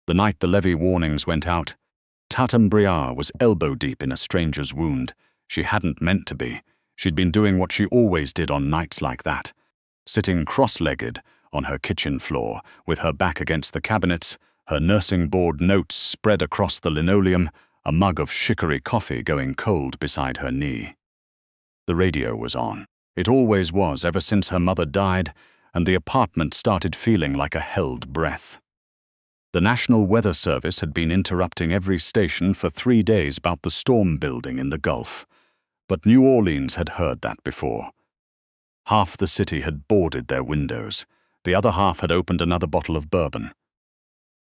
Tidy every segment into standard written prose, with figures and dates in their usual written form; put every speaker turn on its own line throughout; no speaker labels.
The night the levy warnings went out, Tatum Briar was elbow-deep in a stranger's wound. She hadn't meant to be. She'd been doing what she always did on nights like that, sitting cross-legged on her kitchen floor, with her back against the cabinets, her nursing board notes spread across the linoleum, a mug of chicory coffee going cold beside her knee. The radio was on. It always was ever since her mother died, and the apartment started feeling like a held breath. The National Weather Service had been interrupting every station for 3 days about the storm building in the Gulf, but New Orleans had heard that before. Half the city had boarded their windows. The other half had opened another bottle of bourbon.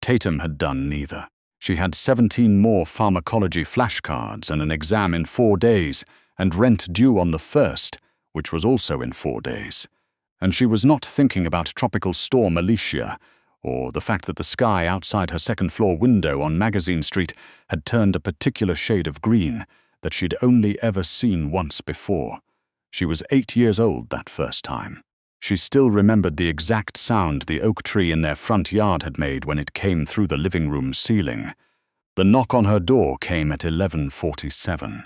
Tatum had done neither. She had 17 more pharmacology flashcards and an exam in 4 days, and rent due on the 1st, which was also in 4 days. And she was not thinking about Tropical Storm Alicia, or the fact that the sky outside her second-floor window on Magazine Street had turned a particular shade of green that she'd only ever seen once before. She was 8 years old that first time. She still remembered the exact sound the oak tree in their front yard had made when it came through the living room ceiling. The knock on her door came at 11:47.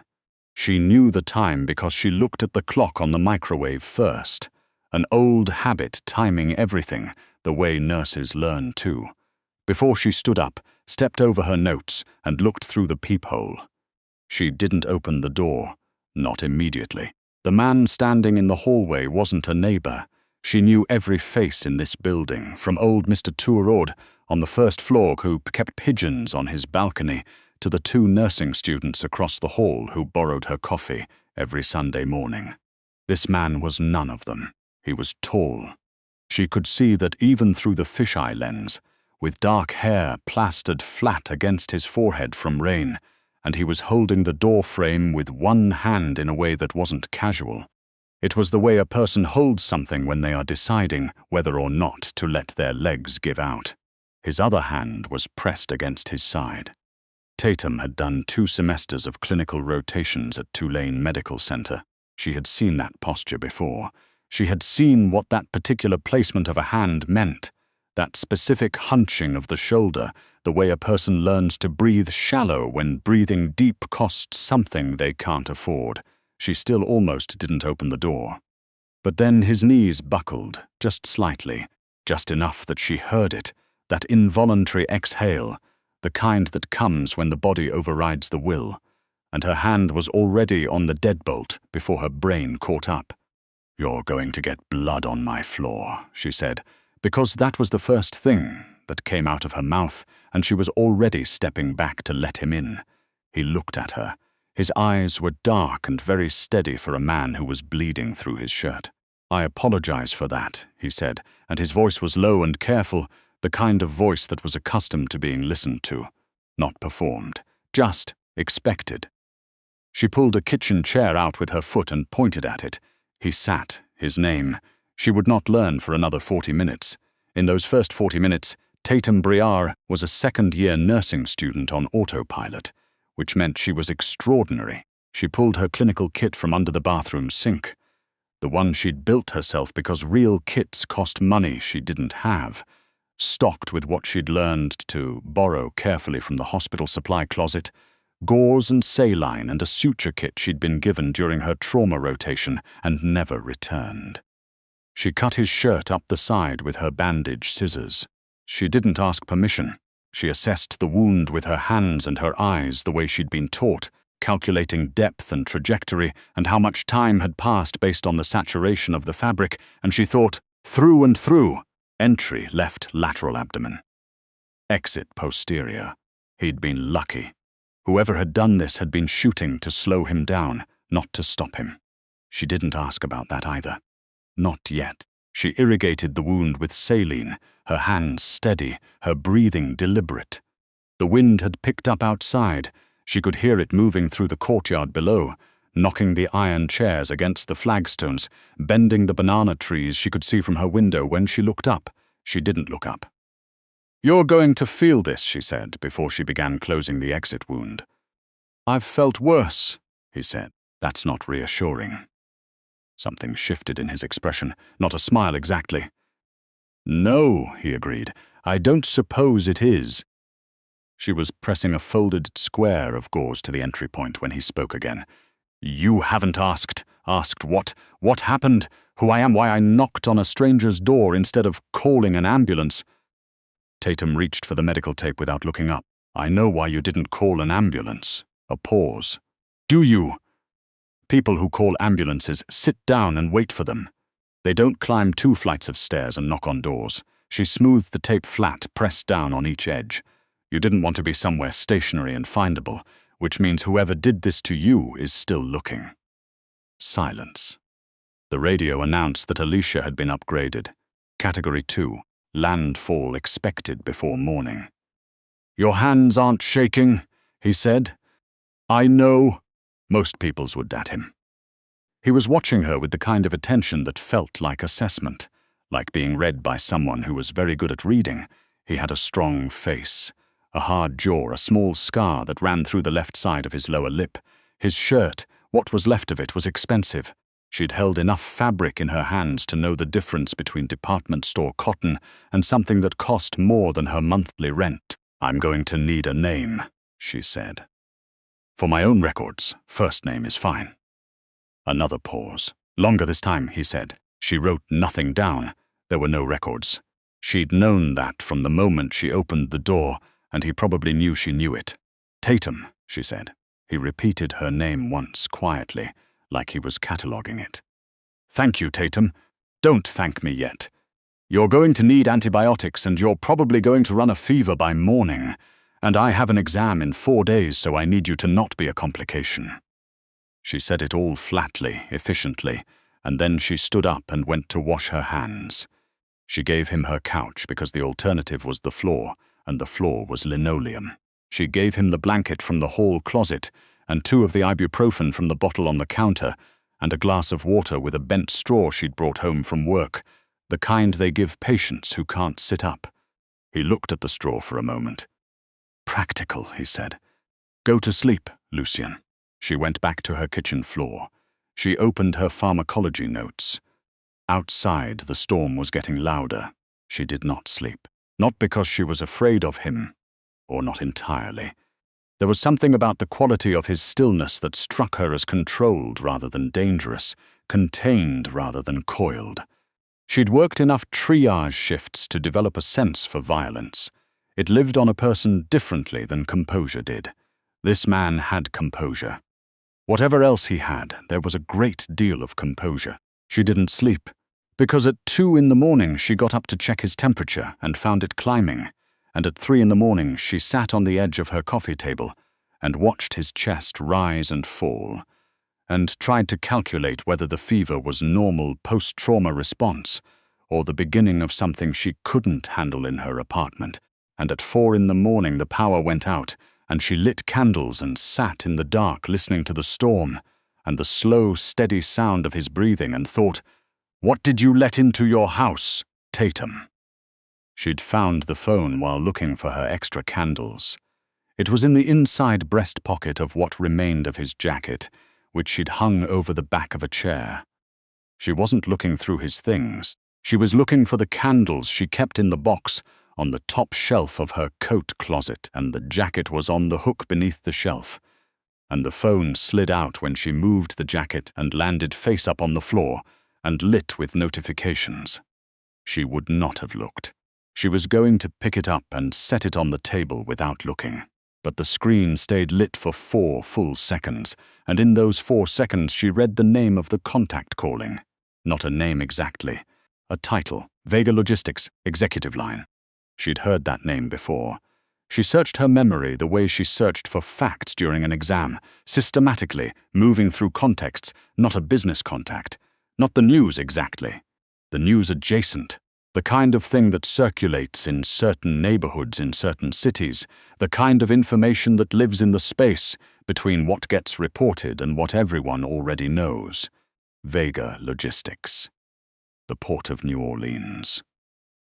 She knew the time because she looked at the clock on the microwave first, an old habit timing everything, the way nurses learn too. Before she stood up, stepped over her notes, and looked through the peephole. She didn't open the door, not immediately. The man standing in the hallway wasn't a neighbor. She knew every face in this building, from old Mr. Touraud on the first floor who kept pigeons on his balcony, to the 2 nursing students across the hall who borrowed her coffee every Sunday morning. This man was none of them. He was tall. She could see that even through the fisheye lens, with dark hair plastered flat against his forehead from rain, and he was holding the door frame with one hand in a way that wasn't casual. It was the way a person holds something when they are deciding whether or not to let their legs give out. His other hand was pressed against his side. Tatum had done 2 semesters of clinical rotations at Tulane Medical Center. She had seen that posture before. She had seen what that particular placement of a hand meant, that specific hunching of the shoulder, the way a person learns to breathe shallow when breathing deep costs something they can't afford. She still almost didn't open the door. But then his knees buckled, just slightly, just enough that she heard it, that involuntary exhale, the kind that comes when the body overrides the will, and her hand was already on the deadbolt before her brain caught up. "You're going to get blood on my floor," she said, because that was the first thing that came out of her mouth, and she was already stepping back to let him in. He looked at her. His eyes were dark and very steady for a man who was bleeding through his shirt. "I apologize for that," he said, and his voice was low and careful, the kind of voice that was accustomed to being listened to, not performed, just expected. She pulled a kitchen chair out with her foot and pointed at it. He sat, his name. She would not learn for another 40 minutes. In those first 40 minutes, Tatum Briar was a second-year nursing student on autopilot, which meant she was extraordinary. She pulled her clinical kit from under the bathroom sink, the one she'd built herself because real kits cost money she didn't have, stocked with what she'd learned to borrow carefully from the hospital supply closet, gauze and saline and a suture kit she'd been given during her trauma rotation and never returned. She cut his shirt up the side with her bandage scissors. She didn't ask permission. She assessed the wound with her hands and her eyes the way she'd been taught, calculating depth and trajectory and how much time had passed based on the saturation of the fabric, and she thought, through and through. Entry left lateral abdomen. Exit posterior. He'd been lucky. Whoever had done this had been shooting to slow him down, not to stop him. She didn't ask about that either. Not yet. She irrigated the wound with saline, her hands steady, her breathing deliberate. The wind had picked up outside. She could hear it moving through the courtyard below, knocking the iron chairs against the flagstones, bending the banana trees she could see from her window when she looked up. She didn't look up. "You're going to feel this," she said, before she began closing the exit wound. "I've felt worse," he said. "That's not reassuring." Something shifted in his expression, not a smile exactly. "No," he agreed, "I don't suppose it is." She was pressing a folded square of gauze to the entry point when he spoke again. "You haven't asked. Asked what? What happened? Who I am, why I knocked on a stranger's door instead of calling an ambulance." Tatum reached for the medical tape without looking up. "I know why you didn't call an ambulance." A pause. "Do you? People who call ambulances sit down and wait for them. They don't climb 2 flights of stairs and knock on doors." She smoothed the tape flat, pressed down on each edge. "You didn't want to be somewhere stationary and findable, which means whoever did this to you is still looking." Silence. The radio announced that Alicia had been upgraded. Category 2, landfall expected before morning. "Your hands aren't shaking," he said. "I know." Most people's would at him. He was watching her with the kind of attention that felt like assessment, like being read by someone who was very good at reading. He had a strong face, a hard jaw, a small scar that ran through the left side of his lower lip. His shirt, what was left of it, was expensive. She'd held enough fabric in her hands to know the difference between department store cotton and something that cost more than her monthly rent. "I'm going to need a name," she said. "For my own records, first name is fine." Another pause. Longer this time, he said. She wrote nothing down. There were no records. She'd known that from the moment she opened the door, and he probably knew she knew it. "Tatum," she said. He repeated her name once quietly, like he was cataloguing it. "Thank you, Tatum. Don't thank me yet. You're going to need antibiotics and you're probably going to run a fever by morning, and I have an exam in 4 days, so I need you to not be a complication." She said it all flatly, efficiently, and then she stood up and went to wash her hands. She gave him her couch because the alternative was the floor, and the floor was linoleum. She gave him the blanket from the hall closet, and 2 of the ibuprofen from the bottle on the counter, and a glass of water with a bent straw she'd brought home from work, the kind they give patients who can't sit up. He looked at the straw for a moment. "Practical," he said. "Go to sleep, Lucien." She went back to her kitchen floor. She opened her pharmacology notes. Outside, the storm was getting louder. She did not sleep. Not because she was afraid of him, or not entirely. There was something about the quality of his stillness that struck her as controlled rather than dangerous, contained rather than coiled. She'd worked enough triage shifts to develop a sense for violence. It lived on a person differently than composure did. This man had composure. Whatever else he had, there was a great deal of composure. She didn't sleep, because at 2 in the morning she got up to check his temperature and found it climbing, and at 3 in the morning she sat on the edge of her coffee table and watched his chest rise and fall, and tried to calculate whether the fever was normal post-trauma response or the beginning of something she couldn't handle in her apartment. And at 4 in the morning the power went out, and she lit candles and sat in the dark listening to the storm and the slow, steady sound of his breathing and thought, "What did you let into your house, Tatum?" She'd found the phone while looking for her extra candles. It was in the inside breast pocket of what remained of his jacket, which she'd hung over the back of a chair. She wasn't looking through his things. She was looking for the candles she kept in the box on the top shelf of her coat closet, and the jacket was on the hook beneath the shelf. And the phone slid out when she moved the jacket and landed face up on the floor and lit with notifications. She would not have looked. She was going to pick it up and set it on the table without looking. But the screen stayed lit for 4 full seconds, and in those 4 seconds she read the name of the contact calling. Not a name exactly. A title, Vega Logistics, Executive Line. She'd heard that name before. She searched her memory the way she searched for facts during an exam, systematically, moving through contexts, not a business contact. Not the news exactly. The news adjacent. The kind of thing that circulates in certain neighborhoods in certain cities. The kind of information that lives in the space between what gets reported and what everyone already knows. Vega Logistics. The Port of New Orleans.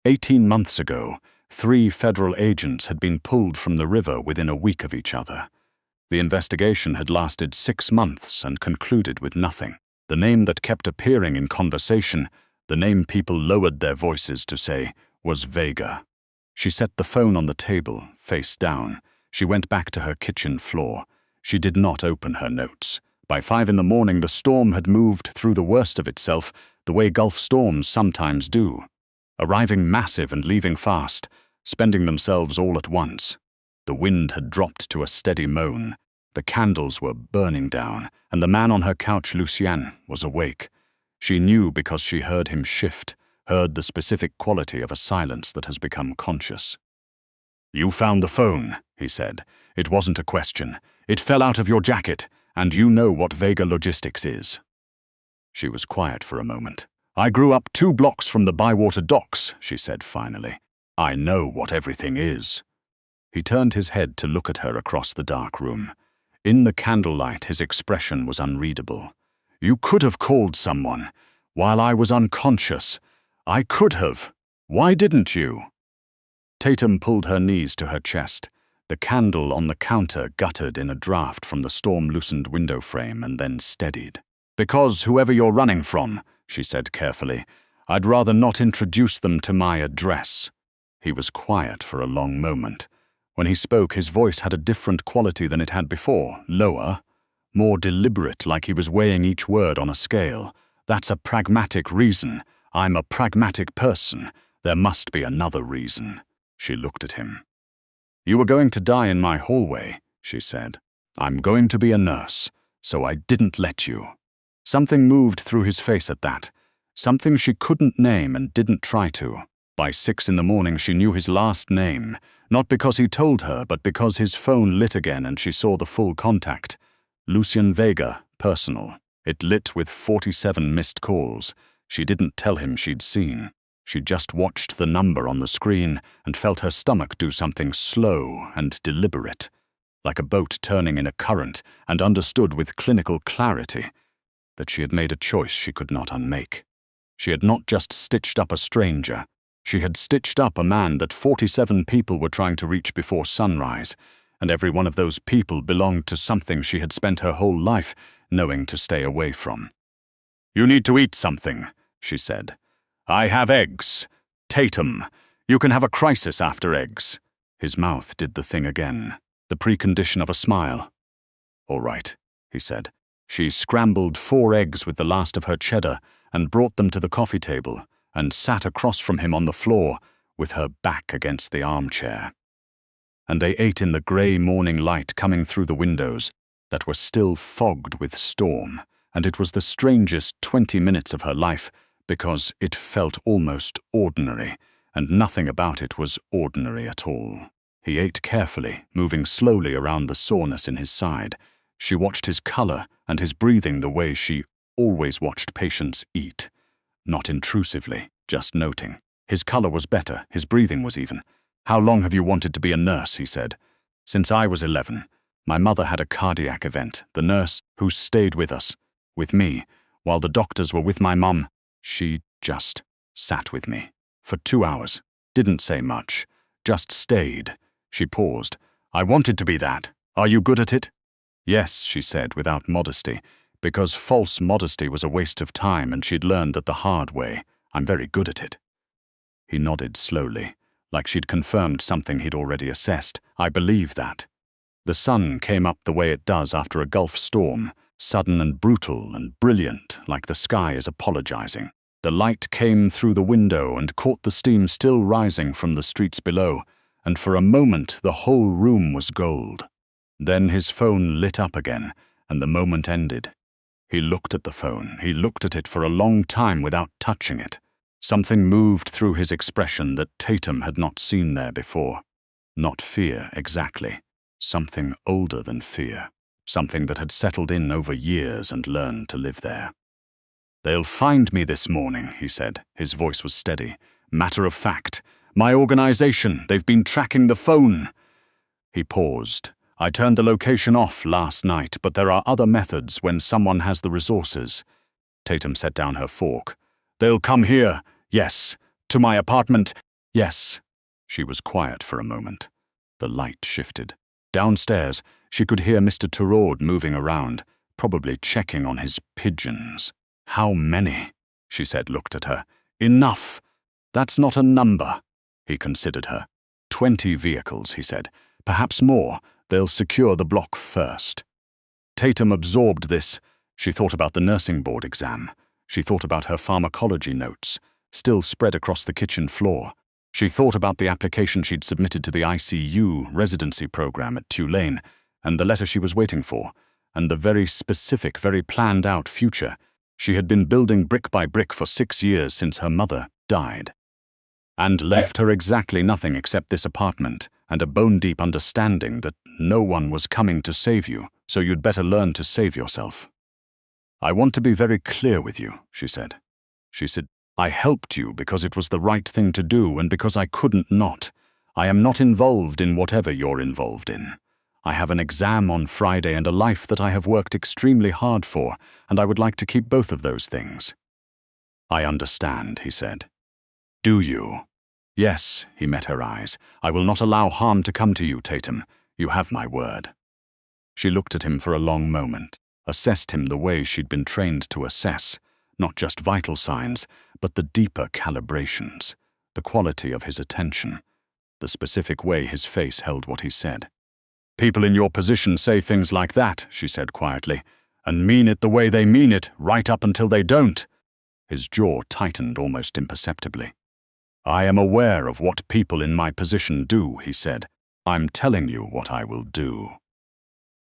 18 months ago, 3 federal agents had been pulled from the river within a week of each other. The investigation had lasted 6 months and concluded with nothing. The name that kept appearing in conversation, the name people lowered their voices to say, was Vega. She set the phone on the table, face down. She went back to her kitchen floor. She did not open her notes. By 5 in the morning, the storm had moved through the worst of itself, the way Gulf storms sometimes do, arriving massive and leaving fast, spending themselves all at once. The wind had dropped to a steady moan. The candles were burning down, and the man on her couch, Lucien, was awake. She knew because she heard him shift, heard the specific quality of a silence that has become conscious. "You found the phone," he said. "It wasn't a question. It fell out of your jacket, and you know what Vega Logistics is." She was quiet for a moment. "I grew up 2 blocks from the Bywater docks," she said finally. "I know what everything is." He turned his head to look at her across the dark room. In the candlelight, his expression was unreadable. "You could have called someone. While I was unconscious. I could have. Why didn't you?" Tatum pulled her knees to her chest. The candle on the counter guttered in a draft from the storm-loosened window frame and then steadied. "Because whoever you're running from," she said carefully, "I'd rather not introduce them to my address." He was quiet for a long moment. When he spoke, his voice had a different quality than it had before, lower, more deliberate, like he was weighing each word on a scale. "That's a pragmatic reason. I'm a pragmatic person. There must be another reason." She looked at him. "You were going to die in my hallway," she said. "I'm going to be a nurse, so I didn't let you." Something moved through his face at that. Something she couldn't name and didn't try to. By 6 in the morning she knew his last name, not because he told her, but because his phone lit again and she saw the full contact. Lucien Vega, personal. It lit with 47 missed calls. She didn't tell him she'd seen. She just watched the number on the screen and felt her stomach do something slow and deliberate, like a boat turning in a current, and understood with clinical clarity that she had made a choice she could not unmake. She had not just stitched up a stranger. She had stitched up a man that 47 people were trying to reach before sunrise, and every one of those people belonged to something she had spent her whole life knowing to stay away from. "You need to eat something," she said. "I have eggs. Tatum, you can have a crisis after eggs." His mouth did the thing again, the precondition of a smile. "All right," he said. She scrambled 4 eggs with the last of her cheddar and brought them to the coffee table and sat across from him on the floor with her back against the armchair. And they ate in the grey morning light coming through the windows that were still fogged with storm, and it was the strangest 20 minutes of her life because it felt almost ordinary, and nothing about it was ordinary at all. He ate carefully, moving slowly around the soreness in his side. She watched his color and his breathing the way she always watched patients eat. Not intrusively, just noting. His color was better, his breathing was even. "How long have you wanted to be a nurse?" he said. "Since I was 11. My mother had a cardiac event. The nurse who stayed with us, with me, while the doctors were with my mum, she just sat with me. For 2 hours. Didn't say much. Just stayed." She paused. "I wanted to be that. Are you good at it?" "Yes," she said without modesty, because false modesty was a waste of time and she'd learned that the hard way. "I'm very good at it." He nodded slowly, like she'd confirmed something he'd already assessed. "I believe that." The sun came up the way it does after a Gulf storm, sudden and brutal and brilliant, like the sky is apologizing. The light came through the window and caught the steam still rising from the streets below, and for a moment the whole room was gold. Then his phone lit up again, and the moment ended. He looked at the phone. He looked at it for a long time without touching it. Something moved through his expression that Tatum had not seen there before. Not fear, exactly. Something older than fear. Something that had settled in over years and learned to live there. "They'll find me this morning," he said. His voice was steady. "Matter of fact. My organization, they've been tracking the phone." He paused. "I turned the location off last night, but there are other methods when someone has the resources." Tatum set down her fork. "They'll come here, yes. To my apartment, yes." She was quiet for a moment. The light shifted. Downstairs, she could hear Mr. Turord moving around, probably checking on his pigeons. "How many?" she said, looked at her. "Enough. That's not a number." He considered her. 20 vehicles, he said. perhaps more. They'll secure the block first. Tatum absorbed this. She thought about the nursing board exam. She thought about her pharmacology notes, still spread across the kitchen floor. She thought about the application she'd submitted to the ICU residency program at Tulane, and the letter she was waiting for, and the very specific, very planned-out future she had been building brick by brick for 6 years since her mother died. And left her exactly nothing except this apartment and a bone-deep understanding that no one was coming to save you, so you'd better learn to save yourself. "I want to be very clear with you," she said. She said, "I helped you because it was the right thing to do and because I couldn't not. I am not involved in whatever you're involved in. I have an exam on Friday and a life that I have worked extremely hard for, and I would like to keep both of those things." "I understand," he said. "Do you?" "Yes," he met her eyes. "I will not allow harm to come to you, Tatum. You have my word." She looked at him for a long moment, assessed him the way she'd been trained to assess, not just vital signs, but the deeper calibrations, the quality of his attention, the specific way his face held what he said. "People in your position say things like that," she said quietly, "and mean it the way they mean it, right up until they don't." His jaw tightened almost imperceptibly. "I am aware of what people in my position do," he said. "I'm telling you what I will do."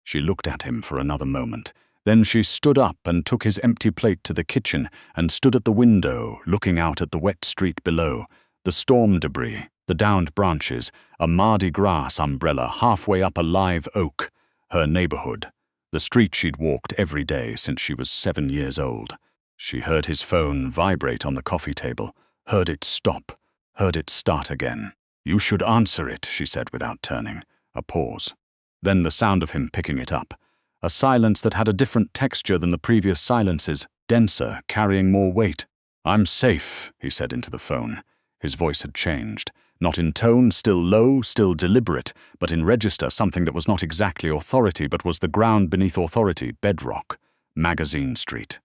She looked at him for another moment. Then she stood up and took his empty plate to the kitchen and stood at the window, looking out at the wet street below, the storm debris, the downed branches, a Mardi Gras umbrella halfway up a live oak, her neighborhood, the street she'd walked every day since she was 7 years old. She heard his phone vibrate on the coffee table, heard it stop, heard it start again. "You should answer it," she said without turning. A pause. Then the sound of him picking it up. A silence that had a different texture than the previous silences, denser, carrying more weight. "I'm safe," he said into the phone. His voice had changed. Not in tone, still low, still deliberate, but in register something that was not exactly authority but was the ground beneath authority, bedrock. Magazine Street.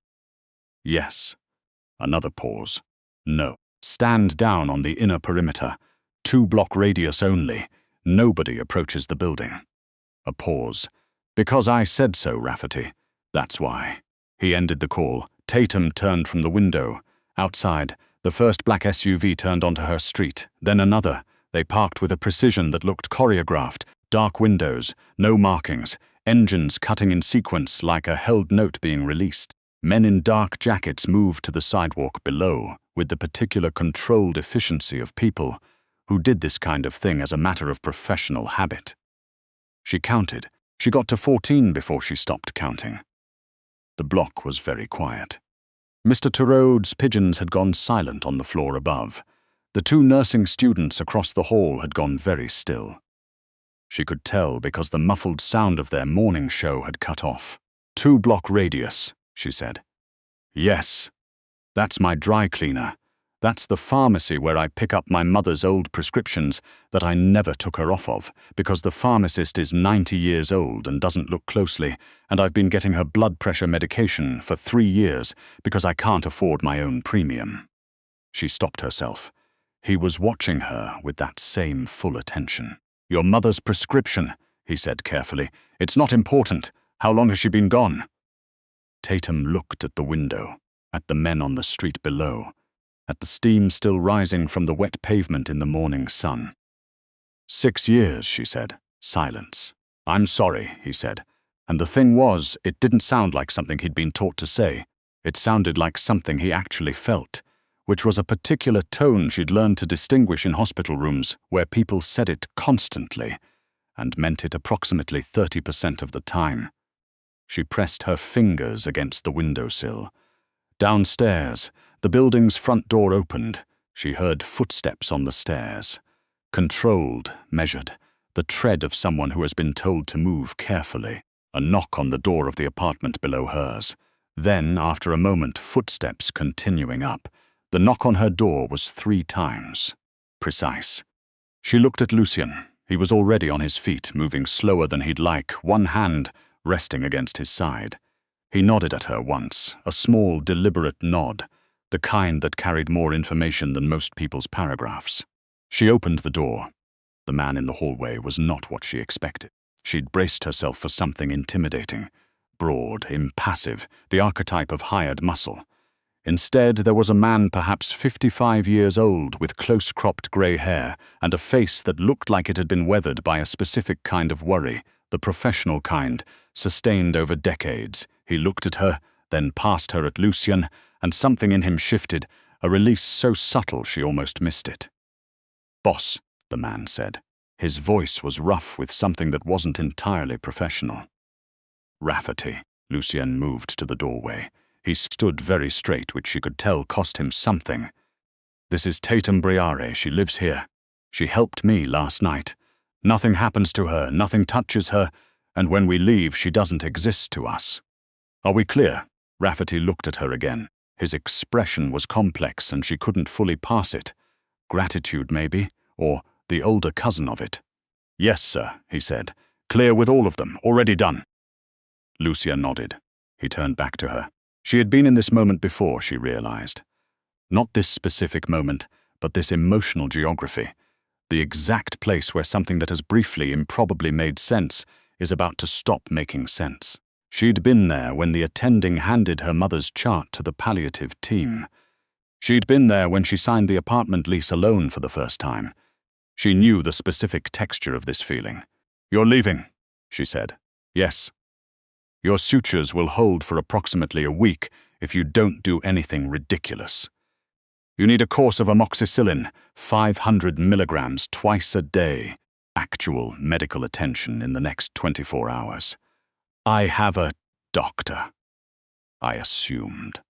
"Yes." Another pause. "No. Stand down on the inner perimeter. 2-block radius only. Nobody approaches the building." A pause. "Because I said so, Rafferty. That's why." He ended the call. Tatum turned from the window. Outside, the first black SUV turned onto her street, then another. They parked with a precision that looked choreographed. Dark windows, no markings, engines cutting in sequence like a held note being released. Men in dark jackets moved to the sidewalk below, with the particular controlled efficiency of people who did this kind of thing as a matter of professional habit. She counted. She got to 14 before she stopped counting. The block was very quiet. Mr. Turrod's pigeons had gone silent on the floor above. The 2 nursing students across the hall had gone very still. She could tell because the muffled sound of their morning show had cut off. 2-block radius, she said. "Yes. That's my dry cleaner. That's the pharmacy where I pick up my mother's old prescriptions that I never took her off of, because the pharmacist is 90 years old and doesn't look closely, and I've been getting her blood pressure medication for 3 years because I can't afford my own premium." She stopped herself. He was watching her with that same full attention. "Your mother's prescription," he said carefully. "It's not important. How long has she been gone?" Tatum looked at the window, at the men on the street below, at the steam still rising from the wet pavement in the morning sun. 6 years, she said. Silence. "I'm sorry," he said. And the thing was, it didn't sound like something he'd been taught to say. It sounded like something he actually felt, which was a particular tone she'd learned to distinguish in hospital rooms where people said it constantly and meant it approximately 30% of the time. She pressed her fingers against the windowsill. Downstairs, the building's front door opened. She heard footsteps on the stairs. Controlled, measured, the tread of someone who has been told to move carefully. A knock on the door of the apartment below hers. Then, after a moment, footsteps continuing up. The knock on her door was 3 times. Precise. She looked at Lucien. He was already on his feet, moving slower than he'd like, one hand resting against his side. He nodded at her once, a small, deliberate nod, the kind that carried more information than most people's paragraphs. She opened the door. The man in the hallway was not what she expected. She'd braced herself for something intimidating. Broad, impassive, the archetype of hired muscle. Instead, there was a man perhaps 55 years old with close-cropped grey hair and a face that looked like it had been weathered by a specific kind of worry, the professional kind, sustained over decades. He looked at her, then past her at Lucien, and something in him shifted, a release so subtle she almost missed it. "Boss," the man said. His voice was rough with something that wasn't entirely professional. "Rafferty." Lucien moved to the doorway. He stood very straight, which she could tell cost him something. "This is Tatum Briare. She lives here. She helped me last night. Nothing happens to her, nothing touches her, and when we leave, she doesn't exist to us. Are we clear?" Rafferty looked at her again. His expression was complex, and she couldn't fully parse it. Gratitude, maybe, or the older cousin of it. "Yes, sir," he said. "Clear with all of them. Already done." Lucia nodded. He turned back to her. She had been in this moment before, she realized. Not this specific moment, but this emotional geography. The exact place where something that has briefly, improbably made sense is about to stop making sense. She'd been there when the attending handed her mother's chart to the palliative team. She'd been there when she signed the apartment lease alone for the first time. She knew the specific texture of this feeling. "You're leaving," she said. "Yes. Your sutures will hold for approximately a week if you don't do anything ridiculous. You need a course of amoxicillin, 500 milligrams twice a day, actual medical attention in the next 24 hours. I have a doctor," I assumed.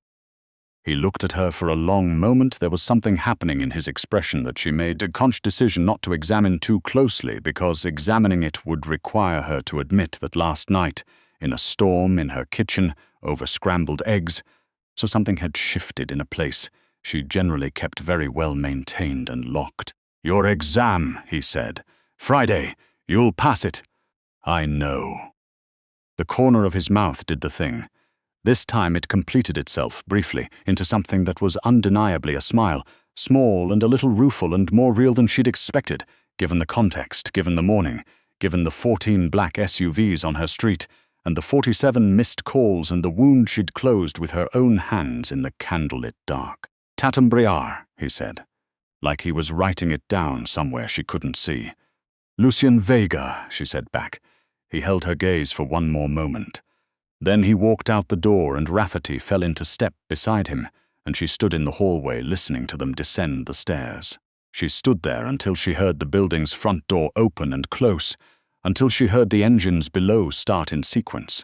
He looked at her for a long moment. There was something happening in his expression that she made a conscious decision not to examine too closely, because examining it would require her to admit that last night, in a storm in her kitchen, over scrambled eggs, so something had shifted in a place she generally kept very well maintained and locked. "Your exam," he said. "Friday. You'll pass it." "I know." The corner of his mouth did the thing. This time it completed itself, briefly, into something that was undeniably a smile, small and a little rueful and more real than she'd expected, given the context, given the morning, given the 14 black SUVs on her street, and the 47 missed calls and the wound she'd closed with her own hands in the candlelit dark. "Tatum Briare," he said, like he was writing it down somewhere she couldn't see. "Lucien Vega," she said back. He held her gaze for one more moment. Then he walked out the door and Rafferty fell into step beside him, and she stood in the hallway listening to them descend the stairs. She stood there until she heard the building's front door open and close, until she heard the engines below start in sequence,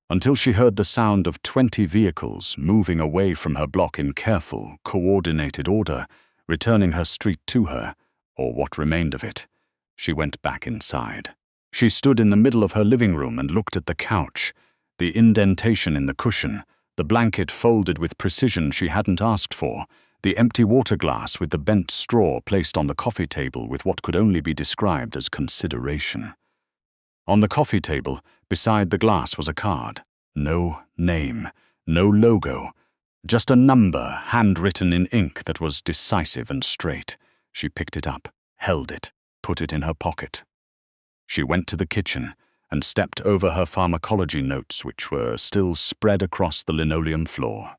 until she heard the sound of 20 vehicles moving away from her block in careful, coordinated order, returning her street to her, or what remained of it. She went back inside. She stood in the middle of her living room and looked at the couch, the indentation in the cushion, the blanket folded with precision she hadn't asked for, the empty water glass with the bent straw placed on the coffee table with what could only be described as consideration. On the coffee table, beside the glass, was a card. No name, no logo, just a number handwritten in ink that was decisive and straight. She picked it up, held it, put it in her pocket. She went to the kitchen and stepped over her pharmacology notes, which were still spread across the linoleum floor.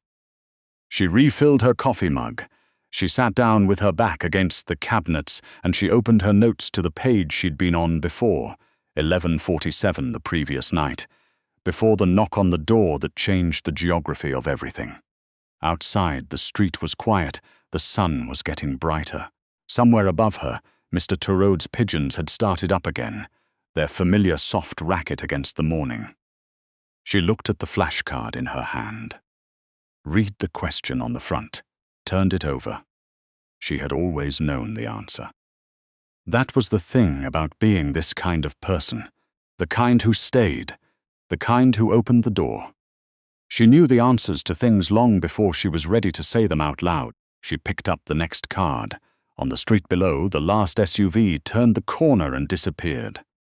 She refilled her coffee mug. She sat down with her back against the cabinets, and she opened her notes to the page she'd been on before, 11:47 the previous night, before the knock on the door that changed the geography of everything. Outside, the street was quiet. The sun was getting brighter. Somewhere above her, Mr. Turreau's pigeons had started up again, their familiar soft racket against the morning. She looked at the flashcard in her hand. Read the question on the front, turned it over. She had always known the answer. That was the thing about being this kind of person, the kind who stayed, the kind who opened the door. She knew the answers to things long before she was ready to say them out loud. She picked up the next card. On the street below, the last SUV turned the corner and disappeared.